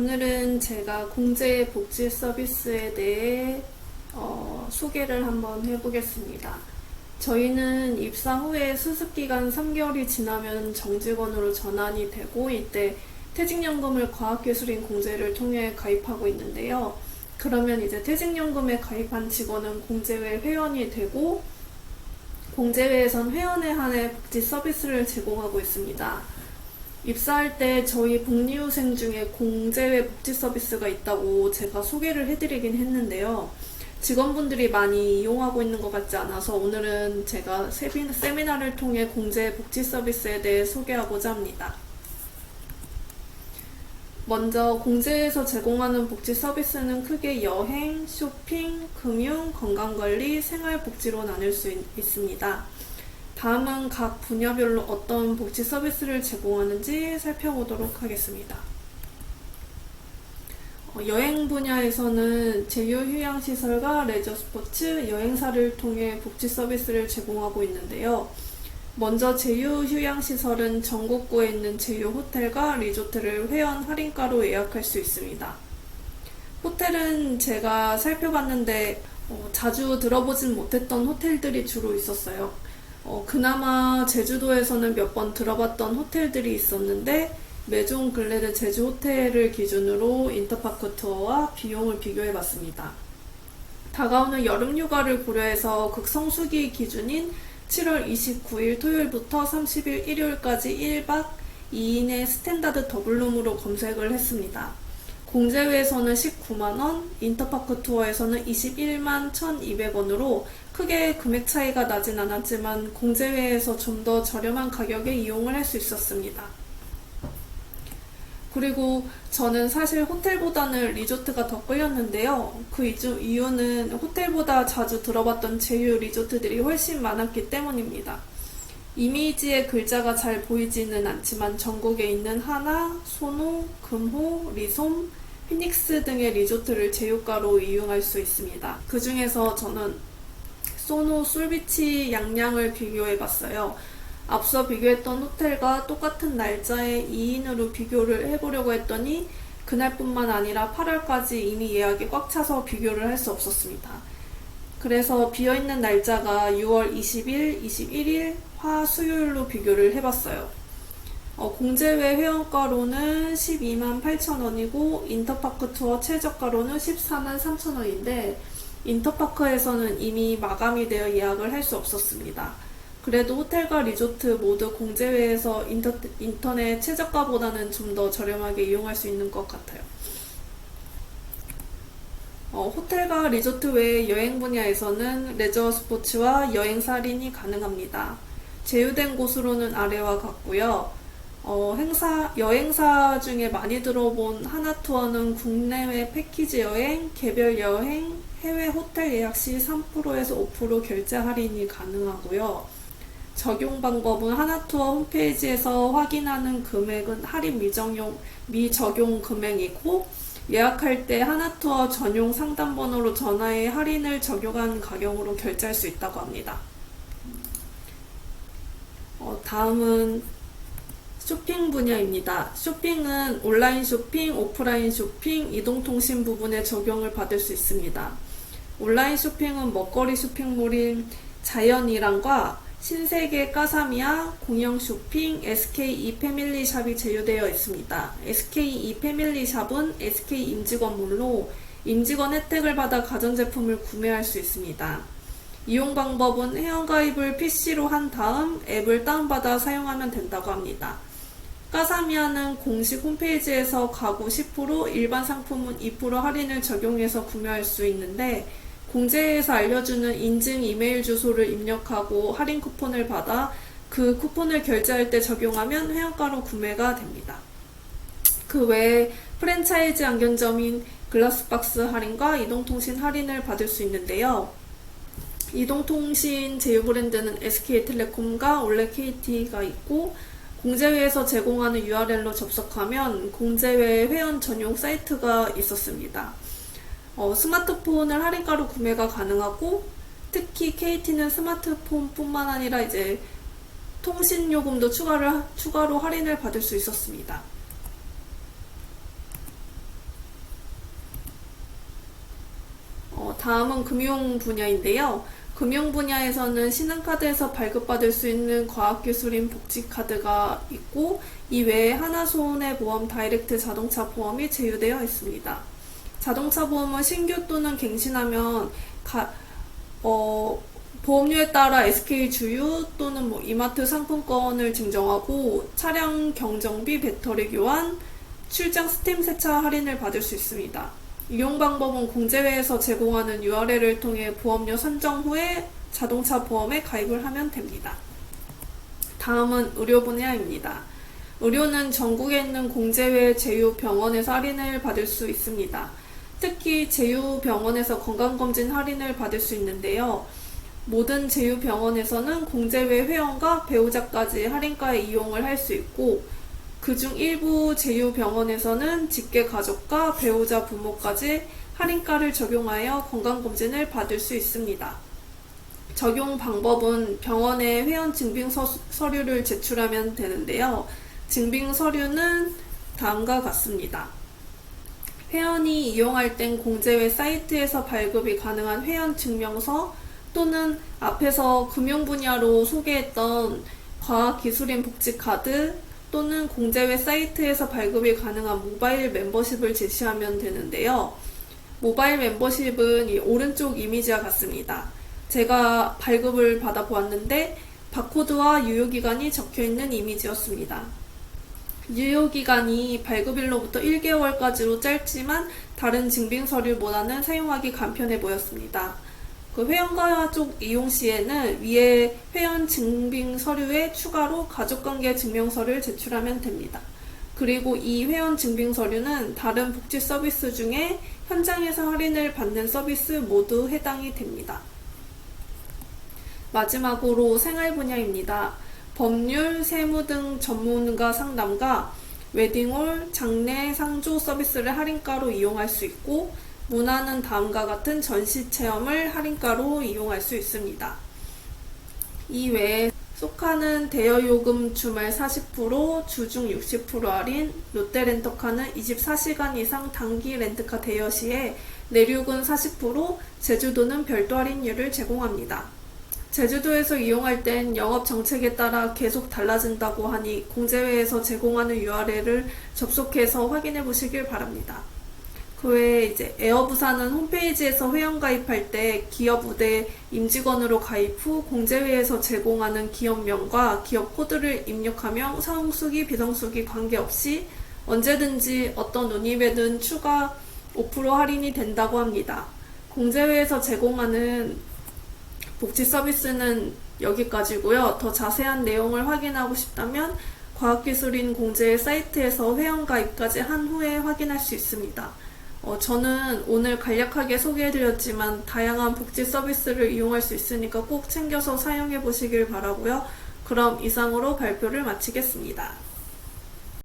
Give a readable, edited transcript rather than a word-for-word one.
오늘은 제가 공제 복지 서비스에 대해 소개를 한번 해보겠습니다. 저희는 입사 후에 수습기간 3개월이 지나면 정직원으로 전환이 되고 이때 퇴직연금을 과학기술인 공제를 통해 가입하고 있는데요. 그러면 이제 퇴직연금에 가입한 직원은 공제회 회원이 되고 공제회에선 회원에 한해 복지 서비스를 제공하고 있습니다. 입사할 때 저희 복리후생 중에 공제회 복지 서비스가 있다고 제가 소개를 해드리긴 했는데요. 직원분들이 많이 이용하고 있는 것 같지 않아서 오늘은 제가 세미나를 통해 공제 복지 서비스에 대해 소개하고자 합니다. 먼저 공제회에서 제공하는 복지 서비스는 크게 여행, 쇼핑, 금융, 건강관리, 생활복지로 나눌 수 있습니다. 다음은 각 분야별로 어떤 복지 서비스를 제공하는지 살펴보도록 하겠습니다. 여행 분야에서는 제휴휴양시설과 레저스포츠, 여행사를 통해 복지 서비스를 제공하고 있는데요. 먼저 제휴휴양시설은 전국구에 있는 제휴호텔과 리조트를 회원 할인가로 예약할 수 있습니다. 호텔은 제가 살펴봤는데 자주 들어보진 못했던 호텔들이 주로 있었어요. 그나마 제주도에서는 몇 번 들어봤던 호텔들이 있었는데 메종 글래드 제주 호텔을 기준으로 인터파크 투어와 비용을 비교해봤습니다. 다가오는 여름휴가를 고려해서 극성수기 기준인 7월 29일 토요일부터 30일 일요일까지 1박 2인의 스탠다드 더블룸으로 검색을 했습니다. 공제회에서는 19만원, 인터파크 투어에서는 21만 1,200원으로 크게 금액 차이가 나진 않았지만 공제회에서 좀 더 저렴한 가격에 이용을 할 수 있었습니다. 그리고 저는 사실 호텔보다는 리조트가 더 끌렸는데요. 그 이유는 호텔보다 자주 들어봤던 제휴 리조트들이 훨씬 많았기 때문입니다. 이미지에 글자가 잘 보이지는 않지만 전국에 있는 하나, 소노, 금호, 리솜, 피닉스 등의 리조트를 제휴가로 이용할 수 있습니다. 그 중에서 저는 소노 솔비치 양양을 비교해봤어요. 앞서 비교했던 호텔과 똑같은 날짜에 2인으로 비교를 해보려고 했더니 그날뿐만 아니라 8월까지 이미 예약이 꽉 차서 비교를 할 수 없었습니다. 그래서 비어있는 날짜가 6월 20일, 21일, 화, 수요일로 비교를 해봤어요. 공제회 회원가로는 12만 8천원이고 인터파크 투어 최저가로는 14만 3천원인데 인터파크에서는 이미 마감이 되어 예약을 할 수 없었습니다. 그래도 호텔과 리조트 모두 공제회에서 인터넷 최저가보다는 좀 더 저렴하게 이용할 수 있는 것 같아요. 호텔과 리조트 외의 여행 분야에서는 레저 스포츠와 여행사 할인이 가능합니다. 제휴된 곳으로는 아래와 같고요. 여행사 중에 많이 들어본 하나투어는 국내외 패키지 여행, 개별 여행, 해외 호텔 예약 시 3%에서 5% 결제 할인이 가능하고요. 적용 방법은 하나투어 홈페이지에서 확인하는 금액은 할인 미적용 금액이고 예약할 때 하나투어 전용 상담번호로 전화해 할인을 적용한 가격으로 결제할 수 있다고 합니다. 다음은 쇼핑 분야입니다. 쇼핑은 온라인 쇼핑, 오프라인 쇼핑, 이동통신 부분에 적용을 받을 수 있습니다. 온라인 쇼핑은 먹거리 쇼핑몰인 자연이랑과 신세계 까사미아, 공영 쇼핑, SK 패밀리샵이 제휴되어 있습니다. SK 패밀리샵은 SK 임직원몰로 임직원 혜택을 받아 가전제품을 구매할 수 있습니다. 이용 방법은 회원가입을 PC로 한 다음 앱을 다운받아 사용하면 된다고 합니다. 까사미아는 공식 홈페이지에서 가구 10%, 일반 상품은 2% 할인을 적용해서 구매할 수 있는데 공제회에서 알려주는 인증 이메일 주소를 입력하고 할인 쿠폰을 받아 그 쿠폰을 결제할 때 적용하면 회원가로 구매가 됩니다. 그 외에 프랜차이즈 안견점인 글라스박스 할인과 이동통신 할인을 받을 수 있는데요. 이동통신 제휴 브랜드는 SK텔레콤과 올레 KT가 있고 공제회에서 제공하는 URL로 접속하면 공제회 회원 전용 사이트가 있었습니다. 스마트폰을 할인가로 구매가 가능하고 특히 KT는 스마트폰뿐만 아니라 이제 통신요금도 추가로 할인을 받을 수 있었습니다. 다음은 금융 분야인데요. 금융 분야에서는 신한카드에서 발급받을 수 있는 과학기술인 복지카드가 있고, 이외에 하나손해보험 다이렉트 자동차 보험이 제휴되어 있습니다. 자동차 보험은 신규 또는 갱신하면 보험료에 따라 SK 주유 또는 이마트 상품권을 증정하고 차량 경정비, 배터리 교환, 출장 스팀 세차 할인을 받을 수 있습니다. 이용 방법은 공제회에서 제공하는 URL을 통해 보험료 선정 후에 자동차 보험에 가입을 하면 됩니다. 다음은 의료 분야입니다. 의료는 전국에 있는 공제회 제휴 병원에서 할인을 받을 수 있습니다. 특히 제휴 병원에서 건강검진 할인을 받을 수 있는데요. 모든 제휴 병원에서는 공제회 회원과 배우자까지 할인가에 이용을 할 수 있고, 그중 일부 제휴 병원에서는 직계 가족과 배우자 부모까지 할인가를 적용하여 건강검진을 받을 수 있습니다. 적용 방법은 병원에 회원 증빙 서류를 제출하면 되는데요. 증빙 서류는 다음과 같습니다. 회원이 이용할 땐 공제회 사이트에서 발급이 가능한 회원 증명서 또는 앞에서 금융 분야로 소개했던 과학기술인 복지카드 또는 공제회 사이트에서 발급이 가능한 모바일 멤버십을 제시하면 되는데요. 모바일 멤버십은 이 오른쪽 이미지와 같습니다. 제가 발급을 받아보았는데 바코드와 유효기간이 적혀있는 이미지였습니다. 유효기간이 발급일로부터 1개월까지로 짧지만 다른 증빙서류보다는 사용하기 간편해 보였습니다. 그 회원가족 이용 시에는 위에 회원 증빙 서류에 추가로 가족관계 증명서를 제출하면 됩니다. 그리고 이 회원 증빙 서류는 다른 복지 서비스 중에 현장에서 할인을 받는 서비스 모두 해당이 됩니다. 마지막으로 생활 분야입니다. 법률, 세무 등 전문가 상담과 웨딩홀, 장례, 상조 서비스를 할인가로 이용할 수 있고, 문화는 다음과 같은 전시 체험을 할인가로 이용할 수 있습니다. 이외에 소카는 대여요금 주말 40%, 주중 60% 할인, 롯데렌터카는 24시간 이상 단기 렌트카 대여 시에 내륙은 40%, 제주도는 별도 할인율을 제공합니다. 제주도에서 이용할 땐 영업 정책에 따라 계속 달라진다고 하니 공제회에서 제공하는 URL을 접속해서 확인해 보시길 바랍니다. 그 외에 에어부산은 홈페이지에서 회원가입할 때 기업 우대 임직원으로 가입 후 공제회에서 제공하는 기업명과 기업 코드를 입력하며 성수기, 비성수기 관계없이 언제든지 어떤 운임에든 추가 5% 할인이 된다고 합니다. 공제회에서 제공하는 복지 서비스는 여기까지고요. 더 자세한 내용을 확인하고 싶다면 과학기술인 공제회 사이트에서 회원가입까지 한 후에 확인할 수 있습니다. 저는 오늘 간략하게 소개해드렸지만 다양한 복지 서비스를 이용할 수 있으니까 꼭 챙겨서 사용해 보시길 바라고요. 그럼 이상으로 발표를 마치겠습니다.